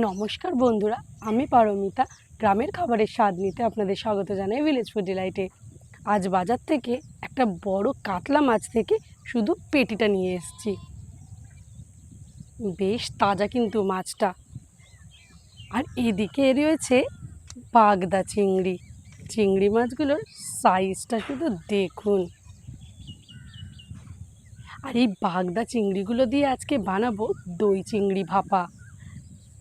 নমস্কার বন্ধুরা, আমি পারমিতা। গ্রামের খাবারের স্বাদ নিতে আপনাদের স্বাগত জানাই ভিলেজ ফুড ডিলাইটে। আজ বাজার থেকে একটা বড় কাতলা মাছ থেকে শুধু পেটিটা নিয়ে এসেছি। বেশ তাজা কিন্তু মাছটা। আর এদিকে রয়েছে বাগদা চিংড়ি। চিংড়ি মাছগুলোর সাইজটা শুধু দেখুন। আর এই বাগদা চিংড়িগুলো দিয়ে আজকে বানাবো দই চিংড়ি ভাপা।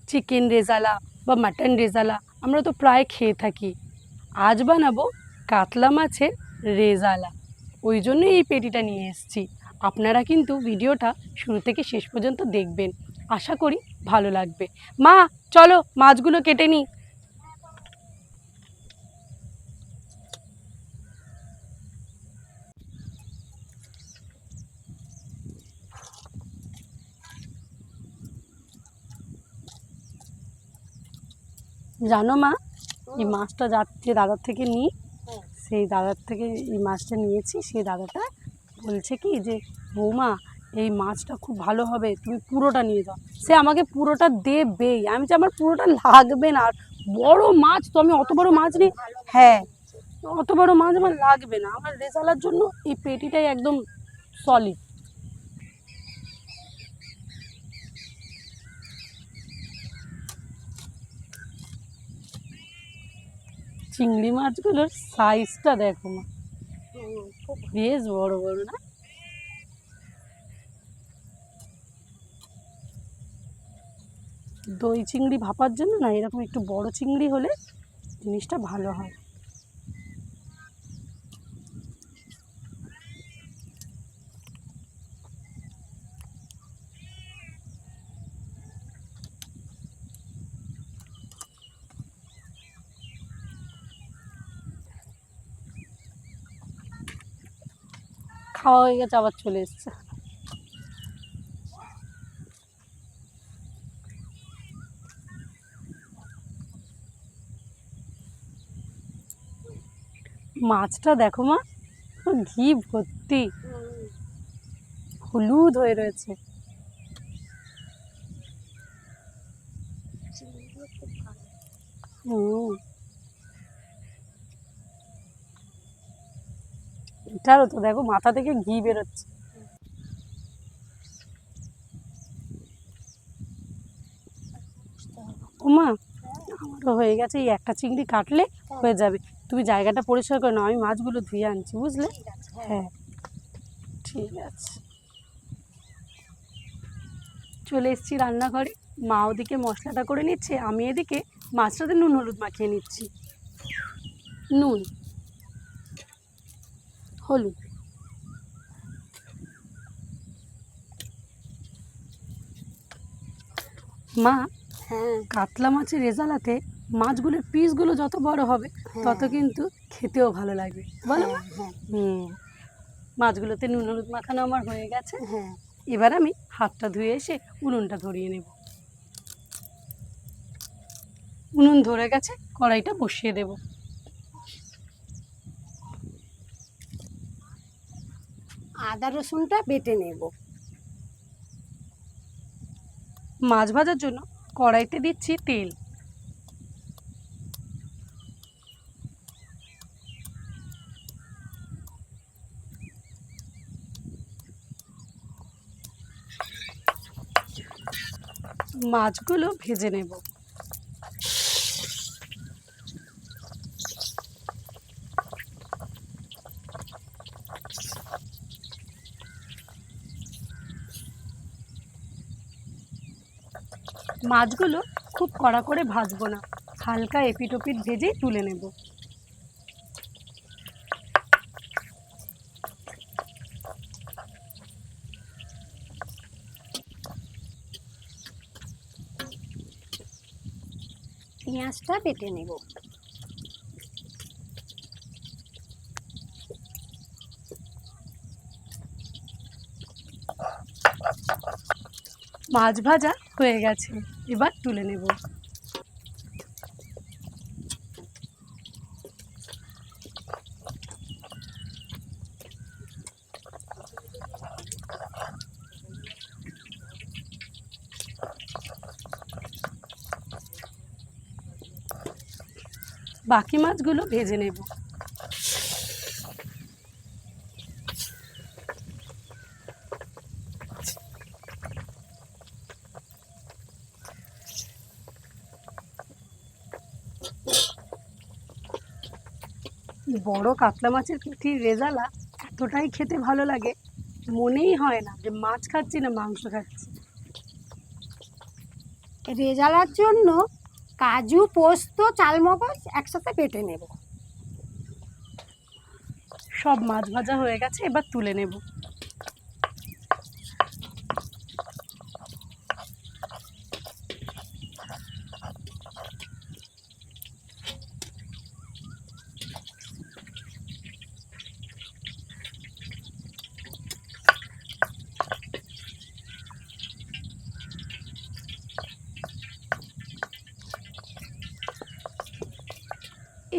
চিকেন রেজালা বা মাটন রেজালা আমরা তো প্রায় খেয়ে থাকি। আজ বানাবো কাতলা মাছের রেজালা, ওই জন্যই এই পেটিটা নিয়ে এসেছি। আপনারা কিন্তু ভিডিওটা শুরু থেকে শেষ পর্যন্ত দেখবেন, আশা করি ভালো লাগবে। মা, চলো মাছগুলো কেটে নিই। জানো মা, এই মাছটা যে দাদার থেকে নিই, সেই দাদার থেকে এই মাছটা নিয়েছি। সেই দাদাটা বলছে কি যে, বৌমা এই মাছটা খুব ভালো হবে, তুমি পুরোটা নিয়ে যাও। সে আমাকে পুরোটা দেবেই। আমি যে আমার পুরোটা লাগবে না। আর বড় মাছ তো, আমি অত বড় মাছ নিই। হ্যাঁ, অত বড় মাছ আমার লাগবে না। আমার রেজালার জন্য এই পেটিটাই একদম সলিড। চিংড়ি মাছগুলোর সাইজটা দেখো মা, বেশ বড় বড় না? দই চিংড়ি ভাপার জন্য না এরকম একটু বড় চিংড়ি হলে জিনিসটা ভালো হয়। খাওয়া হয়ে গেছে, আবার চলে এসছে। মাছটা দেখো মা, ঘি ভর্তি, হলুদ হয়ে রয়েছে। এটারও তো দেখো মাথা থেকে ঘি বেরোচ্ছে। ওমা, আমারও হয়ে গেছে। এই একটা চিংড়ি কাটলে হয়ে যাবে। তুমি জায়গাটা পরিষ্কার করে নাও, আমি মাছগুলো ধুয়ে আনছি, বুঝলে? হ্যাঁ, ঠিক আছে। চলে এসেছি রান্নাঘরে। মা ওদিকে মশলাটা করে নিচ্ছে, আমি এদিকে মাছটাতে নুন হলুদ মাখিয়ে নিচ্ছি। নুন, হলুদ, মা। হ্যাঁ, কাতলা মাছের রেজালাতে মাছগুলোর পিসগুলো যত বড় হবে তত কিন্তু খেতেও ভালো লাগবে, বলো? মাছগুলোতে নুন হলুদ মাখানো আমার হয়ে গেছে। হ্যাঁ, এবার আমি হাতটা ধুয়ে এসে উনুনটা ধরিয়ে নেব। উনুন ধরে গেছে, কড়াইটা বসিয়ে দেব। আদা রসুনটা বেটে নেব। মাছ ভাজার জন্য কড়াইতে দিচ্ছি তেল। মাছগুলো ভেজে নেব। মাছগুলো খুব কড়া করে ভাজবো না, হালকা এপিট ওপিট ভেজেই তুলে নেব। পেঁয়াজটা বেটে নেব। মাছ ভাজা হয়ে গেছে, এবার তুলে নেব। বাকি মাছগুলো ভেজে নেব। বড় কাতলা মাছের পেটির রেজালা এতটাই খেতে ভালো লাগে, মনেই হয় না যে মাছ খাচ্ছি না মাংস খাচ্ছি। রেজালার জন্য কাজু, পোস্ত, চালমগজ একসাথে বেটে নেব। সব মাছ ভাজা হয়ে গেছে, এবার তুলে নেব।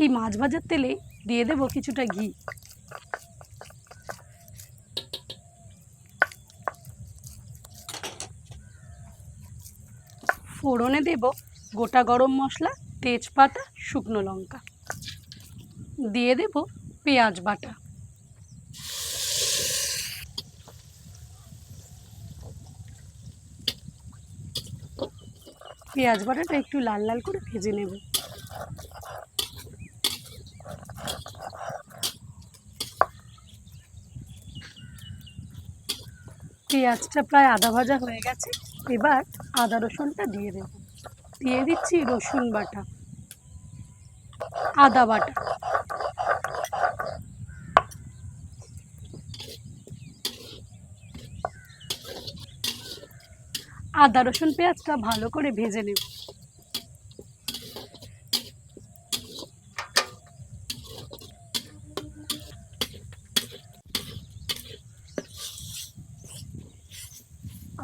এই মাছ ভাজার তেলে দিয়ে দেব কিছুটা ঘি। ফোড়নে দেব গোটা গরম মশলা, তেজপাতা, শুকনো লঙ্কা। দিয়ে দেব পেঁয়াজ বাটা। পেঁয়াজ বাটাটা একটু লাল লাল করে ভেজে নেব। পেঁয়াজটা প্রায় আধা ভাজা হয়ে গেছে, এবার আদা রসুনটা দিয়ে দেব। দিয়ে দিচ্ছি রসুন বাটা, আদা বাটা, আদা রসুন পেঁয়াজটা ভালো করে ভেজে নেব।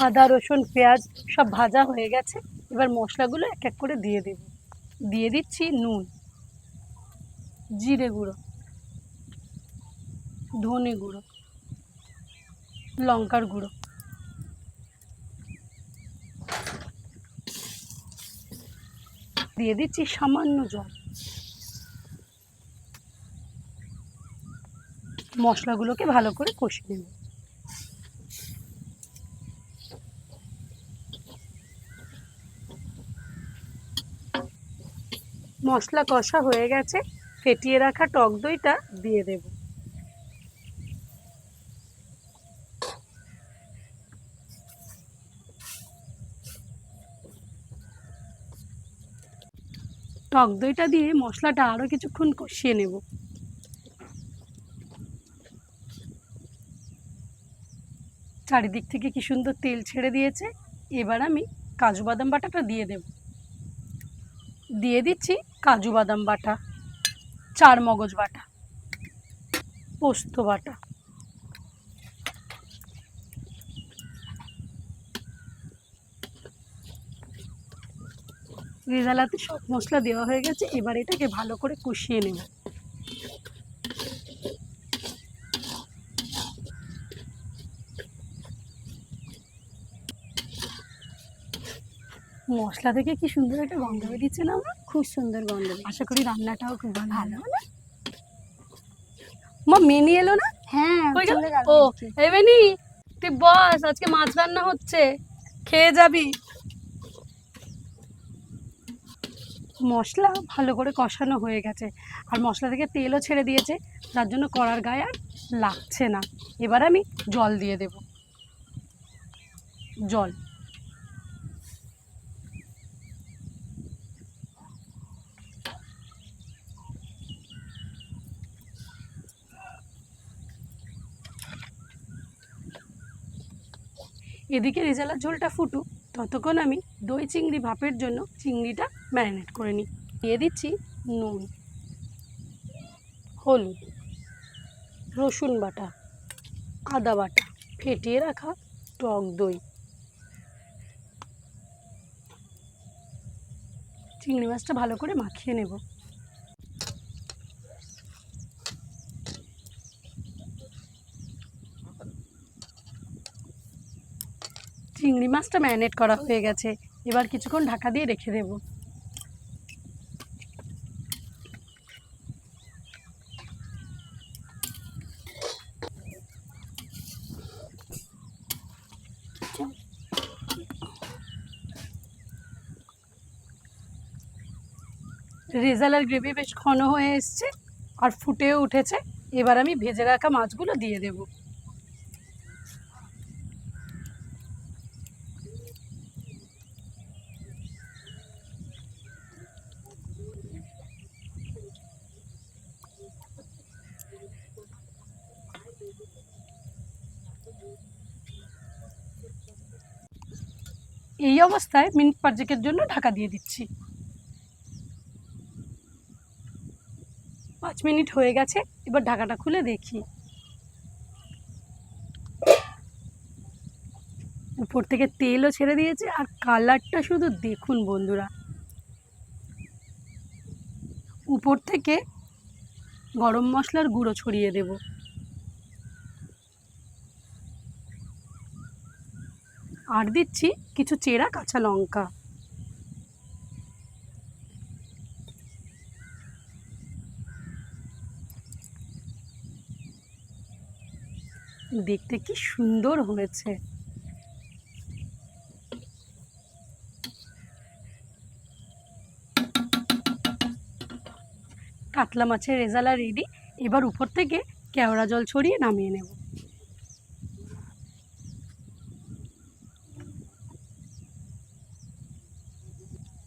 আদা রসুন পেঁয়াজ সব ভাজা হয়ে গেছে, এবার মশলাগুলো এক এক করে দিয়ে দেব। দিয়ে দিচ্ছি নুন, জিরে গুঁড়ো, ধনে গুঁড়ো, লঙ্কার গুঁড়ো, দিয়ে দিচ্ছি সামান্য জল। মশলাগুলোকে ভালো করে কষিয়ে নেব। মশলা কষা হয়ে গেছে, ফেটিয়ে রাখা টক দইটা দিয়ে দেব। টক দইটা দিয়ে মশলাটা আরও কিছুক্ষণ কষিয়ে নেব। চারিদিক থেকে কি সুন্দর তেল ছেড়ে দিয়েছে, এবার আমি কাজু বাদাম বাটাটা দিয়ে দেব। দিয়ে দিচ্ছি কাজু বাদাম বাটা, চার মগজ বাটা, পোস্ত বাটা, রেজালাতে সব মশলা দেওয়া হয়ে গেছে, এবার এটাকে ভালো করে কষিয়ে নেব। মশলা থেকে কি সুন্দর একটা গন্ধ বেরিয়েছে না? আমার খুব সুন্দর গন্ধ। আশা করি রান্নাটাও খুব ভালো হবে। মা মেনি এলো না? হ্যাঁ, কই গেল? চলে গেল। ও এই মেনি, তুই বস, আজকে মাছ রান্না হচ্ছে, খেয়ে যাবি। মশলা ভালো করে কষানো হয়ে গেছে, আর মশলা থেকে তেলও ছেড়ে দিয়েছে, যার জন্য কড়ার গায়ে আর লাগছে না। এবার আমি জল দিয়ে দেব। জল, এদিকে রেজালার ঝোলটা ফুটুক, ততক্ষণ আমি দই চিংড়ি ভাপের জন্য চিংড়িটা ম্যারিনেট করে নিই। দিয়ে দিচ্ছি নুন, হলুদ, রসুন বাটা, আদা বাটা, ফেটিয়ে রাখা টক দই। চিংড়ি মাছটা ভালো করে মাখিয়ে নেব। চিংড়ি মাছটা ম্যারিনেট করা হয়ে গেছে, এবার কিছুক্ষণ ঢাকা দিয়ে রেখে দেব। রেজালার গ্রেভি বেশ ঘন হয়ে এসছে আর ফুটেও উঠেছে। এবার আমি ভেজে রাখা মাছগুলো দিয়ে দেব। এই অবস্থায় মিনিট 5 জন্য ঢাকা দিয়ে দিচ্ছি। 5 মিনিট হয়ে গেছে, এবার ঢাকাটা খুলে দেখি। উপর থেকে তেলও ছেড়ে দিয়েছে আর কালারটা শুধু দেখুন বন্ধুরা। উপর থেকে গরম মশলার গুঁড়ো ছড়িয়ে দেব। আর দিচ্ছি কিছু চেরা কাঁচা লঙ্কা। দেখতে কি সুন্দর হয়েছে। কাতলা মাছের রেজালা রেডি। এবার উপর থেকে কেওড়া জল ছড়িয়ে নামিয়ে নেব।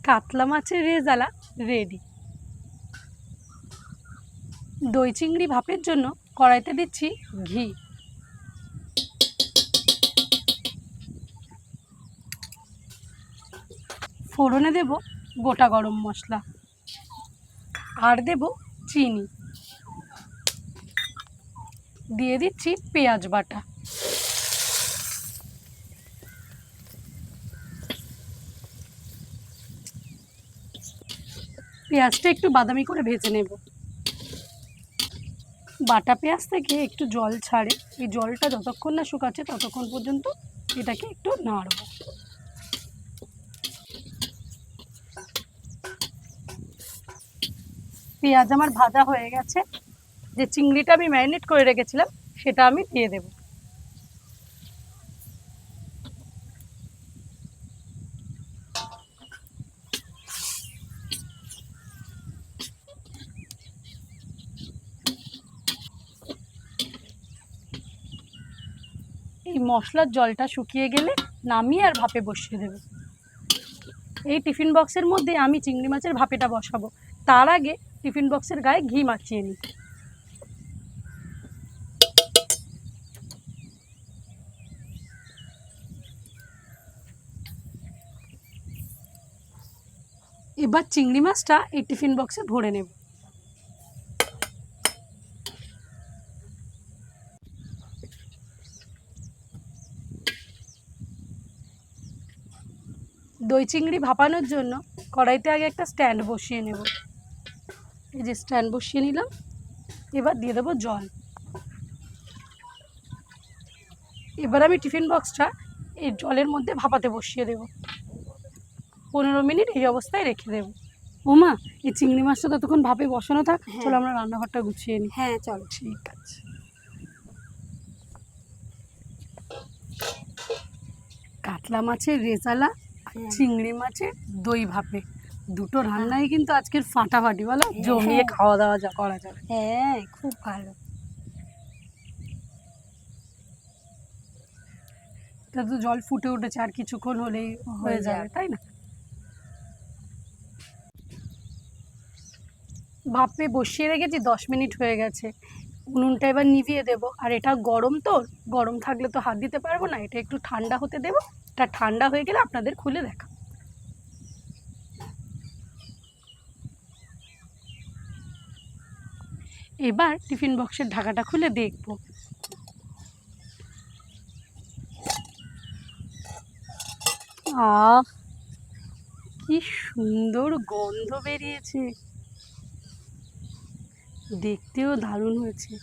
কাতলা মাছের রেজালা রেডি। দই চিংড়ি ভাপের জন্য কড়াইতে দিচ্ছি ঘি। ফোড়নে দেব গোটা গরম মশলা আর দেব চিনি। দিয়ে দিচ্ছি পেঁয়াজ বাটা। পেঁয়াজটা একটু বাদামি করে ভেজে নেব। বাটা পেঁয়াজ থেকে একটু জল ছাড়ে, এই জলটা যতক্ষণ না শুকাচ্ছে ততক্ষণ পর্যন্ত এটাকে একটু নাড়ব। পেঁয়াজ আমার ভাজা হয়ে গেছে। যে চিংড়িটা আমি ম্যারিনেট করে রেখেছিলাম সেটা আমি দিয়ে দেব। এই মশলার জলটা শুকিয়ে গেলে নামিয়ে আর ভাপে বসিয়ে দেব। এই টিফিন বক্সের মধ্যে আমি চিংড়ি মাছের ভাপেটা বসাবো। তার আগে টিফিন বক্সের গায়ে ঘি মাখিয়ে নিই। এবার চিংড়ি মাছটা এই টিফিন বক্সে ভরে নেব। দই চিংড়ি ভাপানোর জন্য কড়াইতে আগে একটা স্ট্যান্ড বসিয়ে নেব। এই যে স্ট্যান্ড বসিয়ে নিলাম। এবার দিয়ে দেবো জল। এবার আমি টিফিন বক্সটা এই জলের মধ্যে ভাপাতে বসিয়ে দেব। 15 মিনিট এই অবস্থায় রেখে দেব। ওমা, এই চিংড়ি মাছটা ততক্ষণ ভাপে বসানো থাক। চলো আমরা রান্নাঘরটা গুছিয়ে নিই। হ্যাঁ চলো। ঠিক আছে। কাতলা মাছের রেজালা আর চিংড়ি মাছের দই ভাপে দুটো রান্নাই কিন্তু আজকের ফাটাফাটি, বলো জমিয়ে খাওয়া দাওয়া করা যাবে। হ্যাঁ খুব ভালো। তা তো জল ফুটে উঠেছে, আর কিছুক্ষণ হলেই হয়ে যাবে, তাই না? ভাপে বসিয়ে রেখেছি, 10 মিনিট হয়ে গেছে। উনুনটা এবার নিভিয়ে দেব। আর এটা গরম তো, গরম থাকলে তো হাত দিতে পারবো না। এটা একটু ঠান্ডা হতে দেব। এটা ঠান্ডা হয়ে গেলে আপনাদের খুলে দেখা। এবার টিফিন বক্সের ঢাকাটা খুলে দেখব। আহ, কি সুন্দর গন্ধ বেরিয়েছে, দেখতেও দারুণ হয়েছে।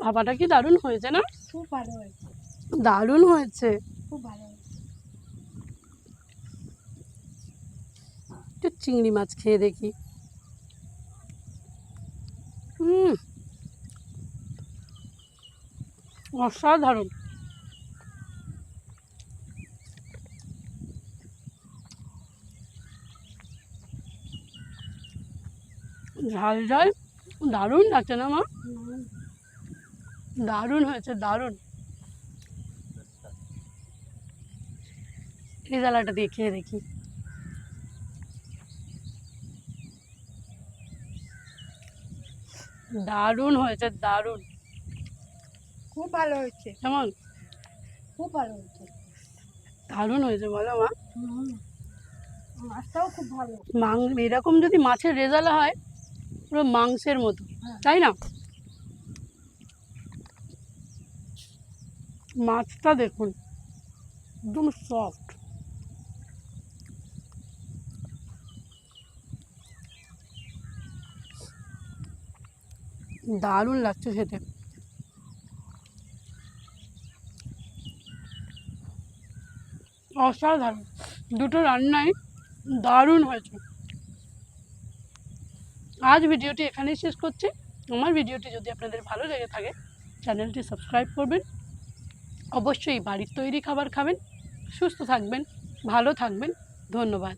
ভাবাটা কি দারুণ হয়েছে না? খুব ভালো হয়েছে। দারুণ হয়েছে। খুব ভালো হয়েছে। একটু চিংড়ি মাছ খেয়ে দেখি। অসাধারণ। ঝাল ঝাল দারুণ লাগছে না মা? দারুণ হয়েছে, দারুণ। এই জ্বালাটা দিয়ে খেয়ে দেখি। দারুণ হয়েছে, দারুণ। খুব ভালো হয়েছে, কেমন? খুব ভালো হয়েছে। দারুণ হয়েছে বলো মা? মাছটাও খুব ভালো। এরকম যদি মাছের রেজালা হয় পুরো মাংসের মতো, তাই না? মাছটা দেখুন একদম সফট। দারুণ লাগছে খেতে। অসাধারণ, দুটো রান্নাই দারুণ হয়েছে। আজ ভিডিওটি এখানেই শেষ করছি। আমার ভিডিওটি যদি আপনাদের ভালো লেগে থাকে চ্যানেলটি সাবস্ক্রাইব করবেন। অবশ্যই বাড়ির তৈরি খাবার খাবেন, সুস্থ থাকবেন, ভালো থাকবেন। ধন্যবাদ।